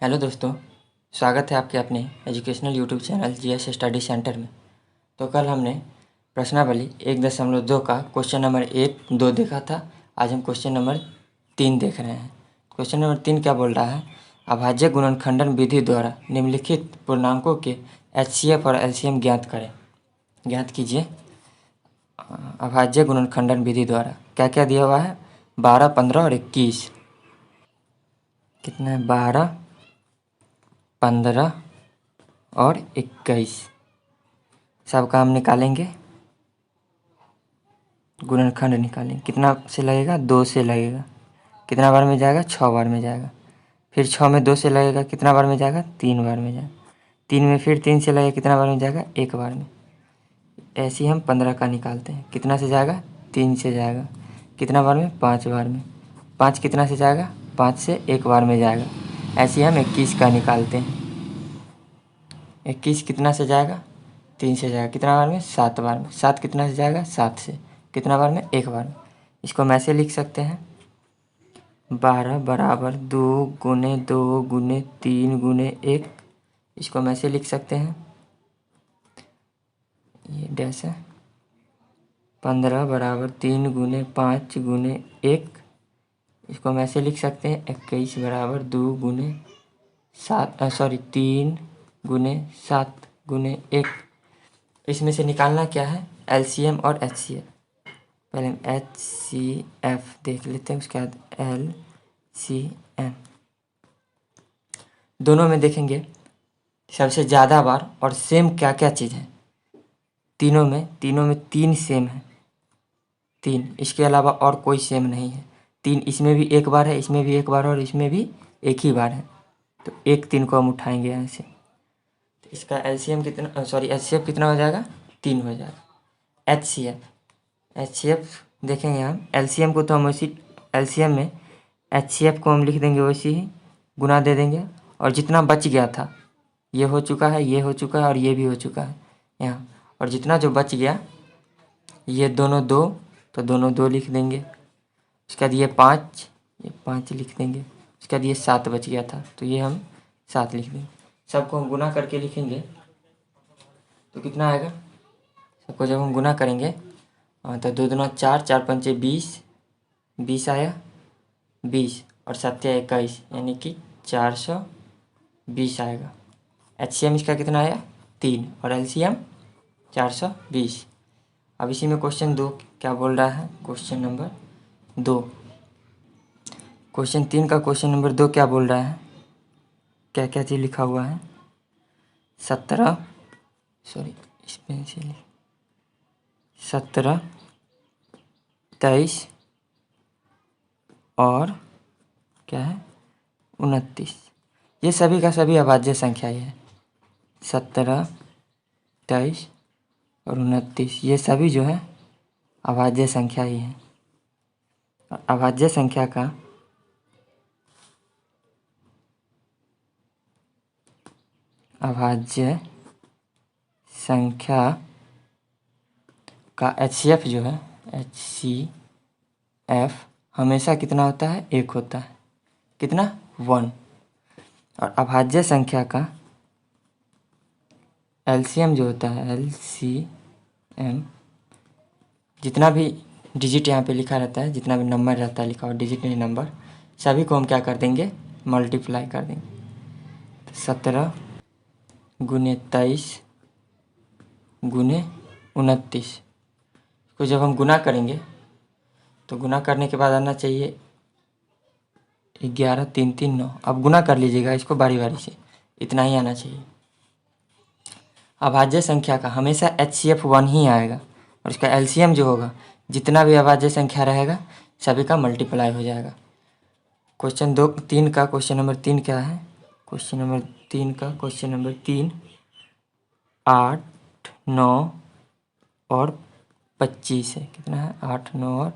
Hello दोस्तों, स्वागत है आपके अपने educational YouTube channel GS study centre में। तो कल हमने प्रश्नावली 1.2 का क्वेश्चन नंबर 1, 2 देखा था। आज हम क्वेश्चन नंबर 3 देख रहे हैं। क्वेश्चन नंबर 3 क्या बोल रहा है? अभाज्य गुणनखंडन विधि द्वारा निम्नलिखित पूर्णांकों के एचसीएफ और एलसीएम ज्ञात कीजिए। अभाज्य गुणनखंडन विधि द्वारा क्या क्या दिया हुआ है? 12, 15 और 21। कितना है? 12, 15 और 21 सबका हम निकालेंगे। गुणनखंड निकालेंगे। कितना से लगेगा? 2 से लगेगा। कितना बार में जाएगा? 6 बार में जाएगा। फिर 6 में 2 से लगेगा। कितना बार में जाएगा? 3 बार में जाएगा। 3 में फिर 3 से लगेगा। कितना बार में जाएगा? 1 बार में। ऐसे ही हम 15 का निकालते हैं। कितना से जाएगा? 3 से जाएगा। कितना बार में? 5 बार में। 5 कितना से जाएगा? 5 से 1 बार में जाएगा। ऐसे ही हम 21 का निकालते हैं। 21 कितना से जाएगा? 3 से जाएगा। कितना बार में? 7 बार में। 7 कितना से जाएगा? 7 से। कितना बार में? 1 बार में। इसको हम ऐसे लिख सकते हैं, 12 बराबर 2 गुने 2 गुने 3 गुने 1। इसको हम ऐसे लिख सकते हैं, ये डैश है। 15 बराबर 3 गुने 5 गुने 1। इसको हम ऐसे लिख सकते हैं, 21 बराबर 2 गुने 3 गुने 7 गुने 1। इसमें से निकालना क्या है? एलसीएम और एचसीएफ। पहले हम एचसीएफ देख लेते हैं, उसके बाद एलसीएम। दोनों में देखेंगे सबसे ज़्यादा बार और सेम क्या क्या चीज़ है। तीनों में 3 सेम है। 3, इसके अलावा और कोई सेम नहीं है। 3 इसमें भी 1 बार है, इसमें भी 1 बार और इसमें भी 1 ही बार है। तो 1 3 को हम उठाएंगे यहाँ से। तो इसका एलसीएम कितना, एचसीएफ कितना हो जाएगा? 3 हो जाएगा। एचसीएफ देखेंगे हम। एलसीएम को तो हम वैसी, एलसीएम में एचसीएफ को हम लिख देंगे वैसे ही, गुना दे देंगे। और जितना बच गया था, ये हो चुका है, ये हो चुका है और ये भी हो चुका है यहाँ। और जितना जो बच गया, ये दोनों 2, तो दोनों 2 लिख देंगे। उसके बाद ये 5 लिख देंगे। उसके बाद ये 7 बच गया था, तो ये हम 7 लिख देंगे। सबको हम गुना करके लिखेंगे तो कितना आएगा? सबको जब हम गुना करेंगे तो 2 दूना 4, 4 पंचे 20, 20 आया। 20 और 7 21, यानी कि 420 आएगा। एचसीएम इसका कितना आया? 3 और एलसीएम 420। अब इसी में क्वेश्चन 2 क्या बोल रहा है? क्वेश्चन नंबर 2, क्वेश्चन 3 का क्वेश्चन नंबर 2 क्या बोल रहा है? क्या क्या चीज़ लिखा हुआ है? 17, इसमें से 17, 23 और क्या है? 29। ये सभी का सभी अभाज्य संख्या ही है। 17, 23 और 29, ये सभी जो है अभाज्य संख्या ही है। अभाज्य संख्या का एचसीएफ जो है, एचसीएफ हमेशा कितना होता है? 1 होता है। कितना? 1। और अभाज्य संख्या का एलसीएम जो होता है, एलसीएम, जितना भी डिजिट यहाँ पे लिखा रहता है, जितना भी नंबर रहता है लिखा हुआ, डिजिट नहीं नंबर, सभी को हम क्या कर देंगे? मल्टीप्लाई कर देंगे। 17 गुने 23 गुने 29 को जब हम गुना करेंगे तो गुना करने के बाद आना चाहिए 11, 3 3 9। अब गुना कर लीजिएगा इसको बारी बारी से, इतना ही आना चाहिए। अभाज्य संख्या का हमेशा एचसीएफ 1 ही आएगा और इसका एलसीएम जो होगा, जितना भी अभाज्य संख्या रहेगा सभी का मल्टीप्लाई हो जाएगा। क्वेश्चन 3 का क्वेश्चन नंबर 3 क्या है? क्वेश्चन नंबर 3 का क्वेश्चन नंबर 3, 8, 9 और 25 है। कितना है? 8, 9 और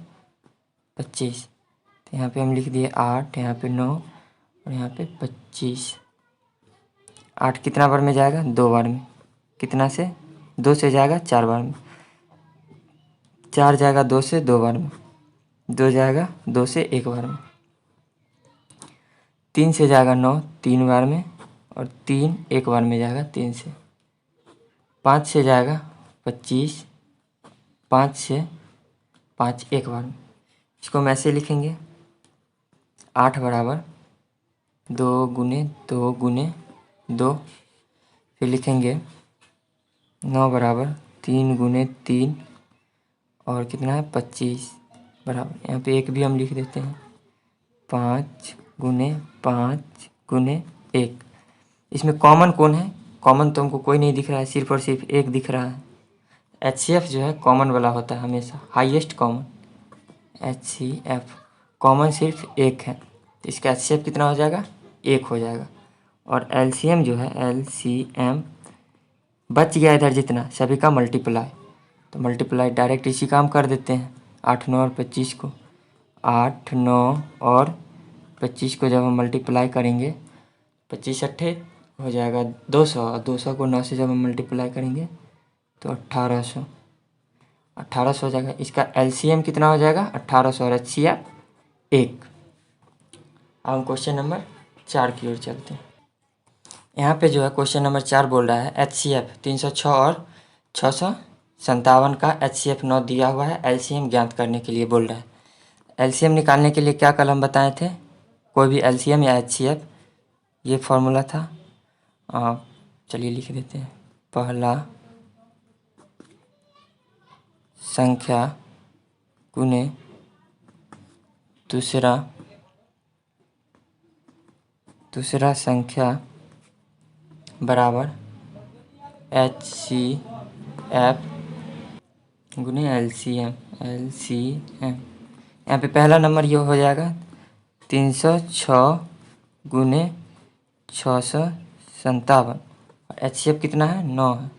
25। तो यहाँ पे हम लिख दिए 8, यहाँ पे 9 और यहाँ पे 25। 8 कितना बार में जाएगा? 2 बार में। कितना से? 2 से जाएगा 4 बार में। 4 जाएगा 2 से 2 बार में। 2 जाएगा 2 से 1 बार में। 3 से जाएगा 9 3 बार में, और 3 एक बार में जाएगा 3 से। 5 से जाएगा 25, 5 से 5 एक बार में। इसको हम ऐसे लिखेंगे 8 बराबर 2 गुने 2 गुने 2। फिर लिखेंगे 9 बराबर 3 गुने 3 और कितना है 25 बराबर, यहाँ पे एक भी हम लिख देते हैं 5 गुने 5 गुने 1। इसमें कॉमन कौन है? कॉमन तो हमको कोई नहीं दिख रहा है, सिर्फ और सिर्फ एक दिख रहा है। HCF जो है कॉमन वाला होता है हमेशा, हाईएस्ट कॉमन। HCF कॉमन सिर्फ एक है, इसका HCF कितना हो जाएगा? 1 हो जाएगा। और LCM जो है LCM बच गया इधर जितना सभी का मल्टीप्लाई, तो मल्टीप्लाई डायरेक्ट इसी काम कर देते हैं। 8 9 और 25 को, 8 9 और 25 को जब हम मल्टीप्लाई करेंगे 25 अट्ठे हो जाएगा 200, और 200 को 9 से जब हम मल्टीप्लाई करेंगे तो 1800 हो जाएगा। इसका LCM कितना हो जाएगा? 1800 और HCF 1। अब हम क्वेश्चन नंबर 4 की ओर चलते हैं। यहाँ पे जो है क्वेश्चन नंबर 4 बोल रहा है HCF 306 और 657 का HCF 9 दिया हुआ है, LCM ज्ञात करने के लिए बोल रहा है। LCM निकालने के लिए क्या कल हम बताए थे? कोई भी LCM या HCF, ये फॉर्मूला था। चलिए लिख देते हैं। पहला संख्या गुने दूसरा संख्या बराबर HCF गुने LCM। यहाँ पे पहला नंबर ये हो जाएगा 306 गुने 657। HCF कितना है? 9 है,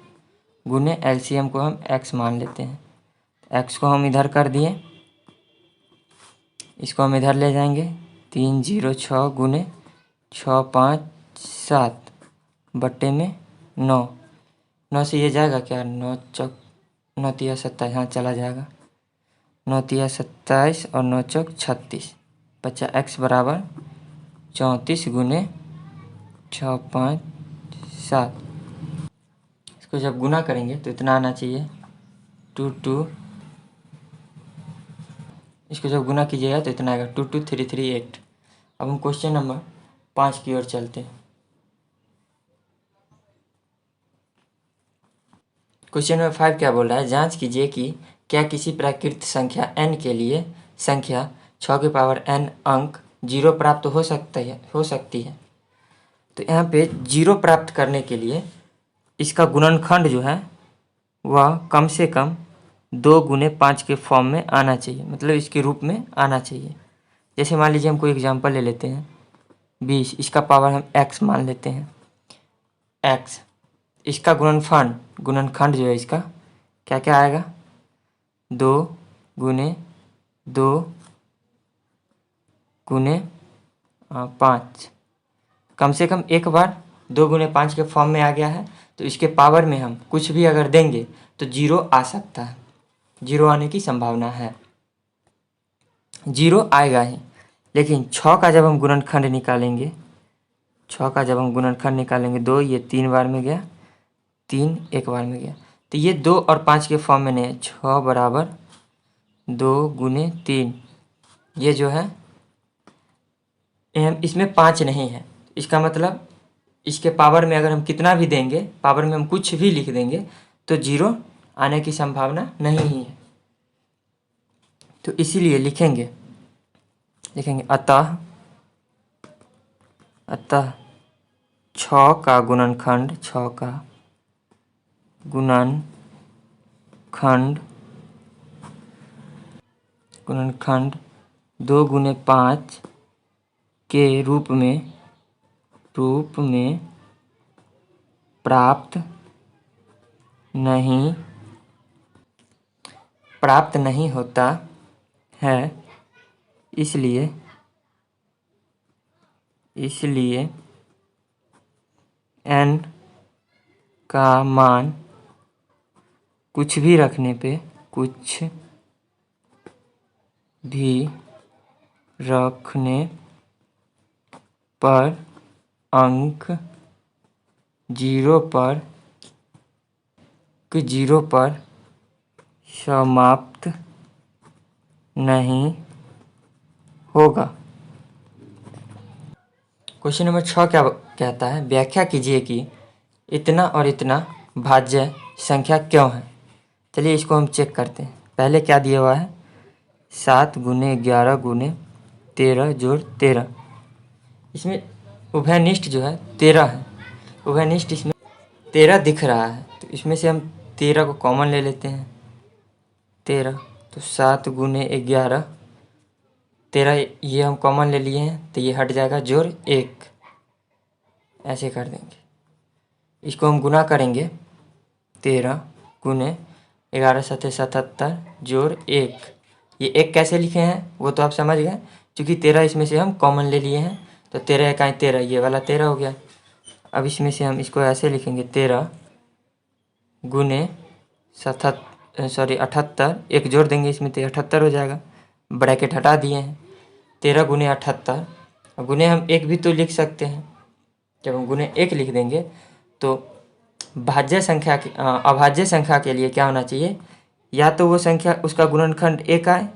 गुने LCM को हम x मान लेते हैं। x को हम इधर कर दिए, इसको हम इधर ले जाएंगे। 306 गुने 657 बट्टे में 9। 9 से ये जाएगा क्या? 9 चौक 9 तिया 27, हाँ चला जाएगा। 9 तिया 27 और 9 चौक 36, बच्चा x बराबर 34 गुने 657। इसको जब गुना करेंगे तो इतना आना चाहिए 22। इसको जब गुना कीजिएगा तो इतना आएगा 22338। अब हम क्वेश्चन नंबर 5 की ओर चलते हैं। क्वेश्चन नंबर 5 क्या बोल रहा है? जांच कीजिए कि क्या किसी प्राकृत संख्या n के लिए संख्या 6 की पावर n अंक 0 प्राप्त हो सकती है। तो यहाँ पे 0 प्राप्त करने के लिए इसका गुणनखंड जो है वह कम से कम 2 गुने 5 के फॉर्म में आना चाहिए, मतलब इसके रूप में आना चाहिए। जैसे मान लीजिए हम कोई एग्जांपल ले लेते हैं 20, इसका पावर हम x मान लेते हैं x। इसका गुणनखंड जो है इसका क्या क्या आएगा? 2 गुने 2 गुने 5। कम से कम एक बार 2 गुने 5 के फॉर्म में आ गया है, तो इसके पावर में हम कुछ भी अगर देंगे तो 0 आ सकता है, 0 आने की संभावना है। 0 आएगा ही, लेकिन 6 का जब हम गुणनखंड निकालेंगे, 2 ये 3 बार में गया, 3 एक बार में गया, तो ये 2 और 5 के फॉर्म में नहीं है। 6 बराबर 2 गुने 3, ये जो है इसमें 5 नहीं है। इसका मतलब इसके पावर में अगर हम कितना भी देंगे, पावर में हम कुछ भी लिख देंगे तो 0 आने की संभावना नहीं ही है। तो इसीलिए लिखेंगे अतः 6 का गुणनखंड 2 गुने 5 के रूप में प्राप्त नहीं होता है। इसलिए n का मान कुछ भी रखने पर अंक 0 पर समाप्त नहीं होगा। क्वेश्चन नंबर 6 क्या कहता है? व्याख्या कीजिए कि इतना और इतना भाज्य संख्या क्यों है। चलिए इसको हम चेक करते हैं। पहले क्या दिया हुआ है? 7 गुने 11 गुने 13 जोड़ 13। इसमें उभयनिष्ठ जो है 13 है। उभयनिष्ठ इसमें 13 दिख रहा है, तो इसमें से हम 13 को कॉमन ले लेते हैं। 13 तो 7 गुने 11, 13 ये हम कॉमन ले लिए हैं तो ये हट जाएगा, जोड़ 1। ऐसे कर देंगे। इसको हम गुना करेंगे। 13 गुने 11 सत्ते 77 जोड़ 1। ये 1 कैसे लिखे हैं वो तो आप समझ गए, क्योंकि 13 इसमें से हम कॉमन ले लिए हैं, तो 13 इकाई 13, ये वाला 13 हो गया। अब इसमें से हम इसको ऐसे लिखेंगे, 13 गुने 78, एक जोड़ देंगे इसमें तो 78 हो जाएगा। ब्रैकेट हटा दिए हैं। 13 गुने 78। अब गुने हम 1 भी तो लिख सकते हैं। जब हम गुने 1 लिख देंगे तो अभाज्य संख्या के लिए क्या होना चाहिए? या तो वो संख्या उसका गुणनखंड 1 आए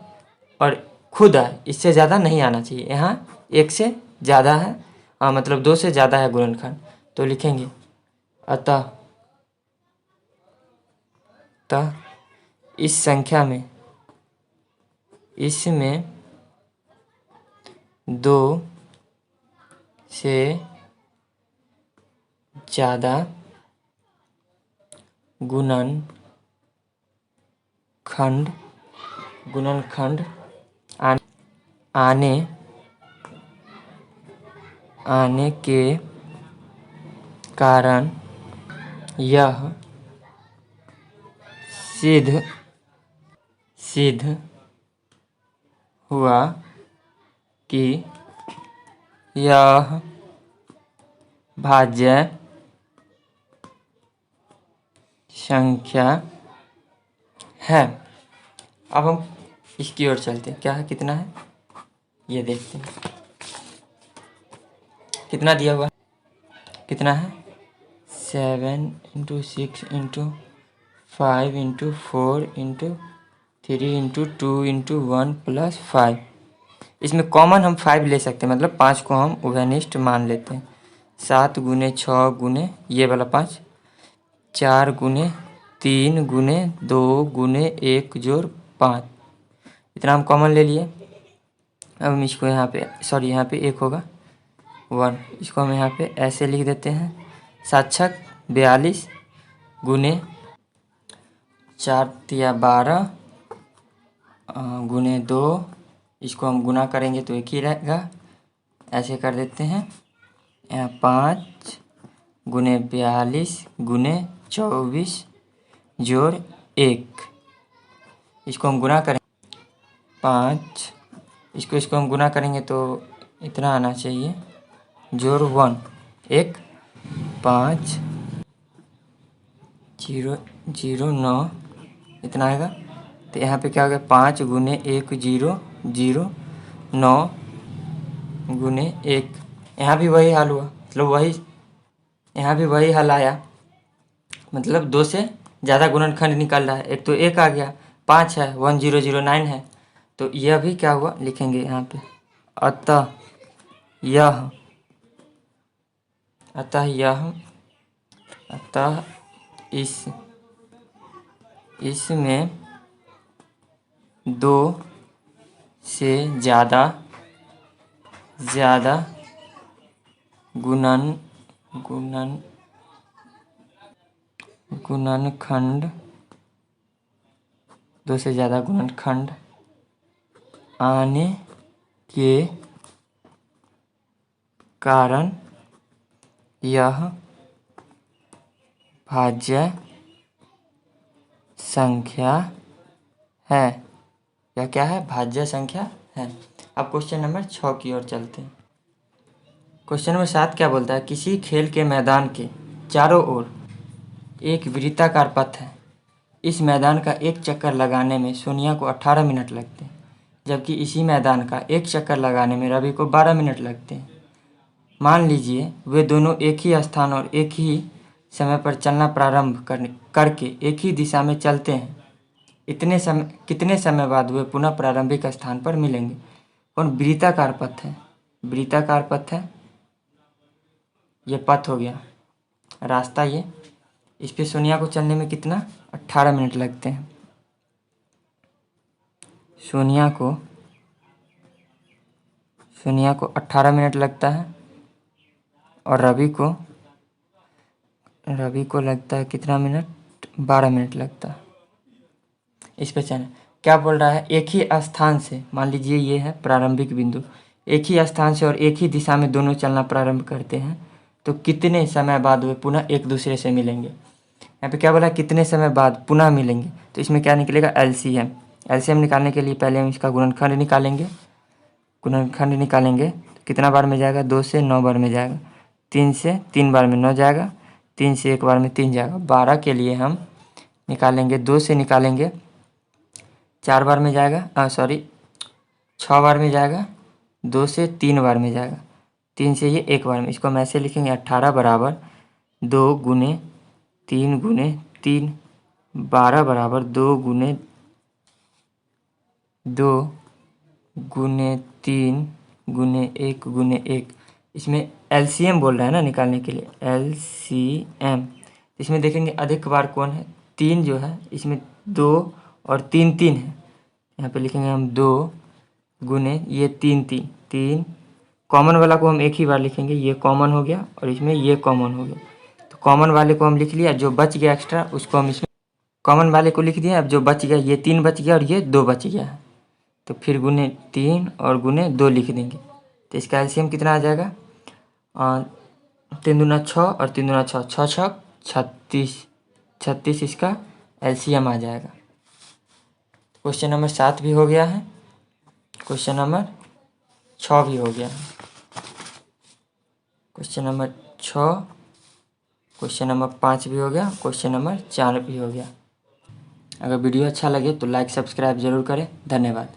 और खुद आए, इससे ज़्यादा नहीं आना चाहिए। यहाँ 1 से ज़्यादा है, मतलब 2 से ज़्यादा है गुणनखंड, तो लिखेंगे अतः इस संख्या में इसमें 2 से ज़्यादा गुणनखंड आने के कारण यह सिद्ध हुआ कि यह भाज्य संख्या है। अब हम इसकी ओर चलते हैं। क्या है, कितना है ये देखते हैं। कितना दिया हुआ है? कितना है? 7 × 6 × 5 × 4 × 3 × 2 × 1 + 5। इसमें कॉमन हम 5 ले सकते हैं, मतलब 5 को हम उभयनिष्ठ मान लेते हैं। 7 गुने 6 गुने ये वाला 5, 4 गुने 3 गुने 2 गुने 1 जोड़ 5, इतना हम कॉमन ले लिए। अब हम इसको यहाँ पे यहाँ पे 1 होगा 1, इसको हम यहाँ पे ऐसे लिख देते हैं। 7 छक 42 गुने 4 तिया 12 गुने 2, इसको हम गुना करेंगे तो 1 ही रहेगा, ऐसे कर देते हैं। यहाँ 5 गुने 42 गुने 24 जोड़ 1, इसको हम गुना करें 5, इसको हम गुना करेंगे तो इतना आना चाहिए, जोड़ 1 1 5 0 0 9, इतना आएगा। तो यहाँ पे क्या हो गया? 5 गुने 1 0 0 9 गुने 1, यहाँ भी वही हाल हुआ, मतलब यहाँ भी वही हल आया, मतलब 2 से ज़्यादा गुणनखंड निकल रहा है। एक तो 1 आ गया, 5 है, 1009 है, तो यह भी क्या हुआ लिखेंगे यहाँ पे, अतः इसमें 2 से ज़्यादा गुणनखंड 2 से ज़्यादा गुणनखंड आने के कारण यह भाज्य संख्या है। यह क्या है? भाज्य संख्या है। अब क्वेश्चन नंबर 6 की ओर चलते हैं। क्वेश्चन नंबर 7 क्या बोलता है? किसी खेल के मैदान के चारों ओर एक वृत्ताकार पथ है। इस मैदान का एक चक्कर लगाने में सोनिया को 18 मिनट लगते हैं, जबकि इसी मैदान का एक चक्कर लगाने में रवि को 12 मिनट लगते हैं। मान लीजिए वे दोनों एक ही स्थान और एक ही समय पर चलना प्रारंभ करके एक ही दिशा में चलते हैं। कितने समय बाद वे पुनः प्रारंभिक स्थान पर मिलेंगे। कौन वृत्ताकार पथ है, वृत्ताकार पथ है, ये पथ हो गया रास्ता। ये इस पे सोनिया को चलने में कितना 18 मिनट लगते हैं। सोनिया को 18 मिनट लगता है और रवि को लगता है कितना मिनट, 12 मिनट लगता है। इस पे चलना क्या बोल रहा है, एक ही स्थान से, मान लीजिए ये है प्रारंभिक बिंदु, एक ही स्थान से और एक ही दिशा में दोनों चलना प्रारंभ करते हैं तो कितने समय बाद वे पुनः एक दूसरे से मिलेंगे। यहाँ पे क्या बोला, कितने समय बाद पुनः मिलेंगे, तो इसमें क्या निकलेगा, एलसीएम। एलसीएम निकालने के लिए पहले हम इसका गुणनखंड निकालेंगे। तो कितना बार में जाएगा, 2 से 9 बार में जाएगा, 3 से 3 बार में 9 जाएगा, 3 से 1 बार में 3 जाएगा। 12 के लिए हम निकालेंगे, 2 से निकालेंगे 4 बार में जाएगा, 6 बार में जाएगा, 2 से 3 बार में जाएगा, 3 से ये 1 बार में। इसको हम ऐसे लिखेंगे 18 बराबर 2 गुने 3 गुने 3, 12 बराबर 2 गुने 3 गुने 1 गुने 1। इसमें एलसीएम बोल रहा है ना निकालने के लिए, एलसीएम। इसमें देखेंगे अधिक बार कौन है, 3 जो है, इसमें 2 और 3 3 है। यहाँ पे लिखेंगे हम 2 गुने ये 3 कॉमन वाला को हम एक ही बार लिखेंगे, ये कॉमन हो गया और इसमें ये कॉमन हो गया। तो कॉमन वाले को हम लिख लिया, जो बच गया एक्स्ट्रा उसको हम इसमें कॉमन वाले को लिख दिया। अब जो बच गया, ये 3 बच गया और ये 2 बच गया है, तो फिर गुने 3 और गुने 2 लिख देंगे। तो इसका एलसीएम कितना आ जाएगा, 3 दूना 6 और 3 दूना 6, 6 6 36 इसका एलसीएम आ जाएगा। क्वेश्चन नंबर 7 भी हो गया है, क्वेश्चन नंबर 6 भी हो गया है। क्वेश्चन नंबर 6, क्वेश्चन नंबर 5 भी हो गया, क्वेश्चन नंबर 4 भी हो गया। अगर वीडियो अच्छा लगे तो लाइक सब्सक्राइब जरूर करें। धन्यवाद।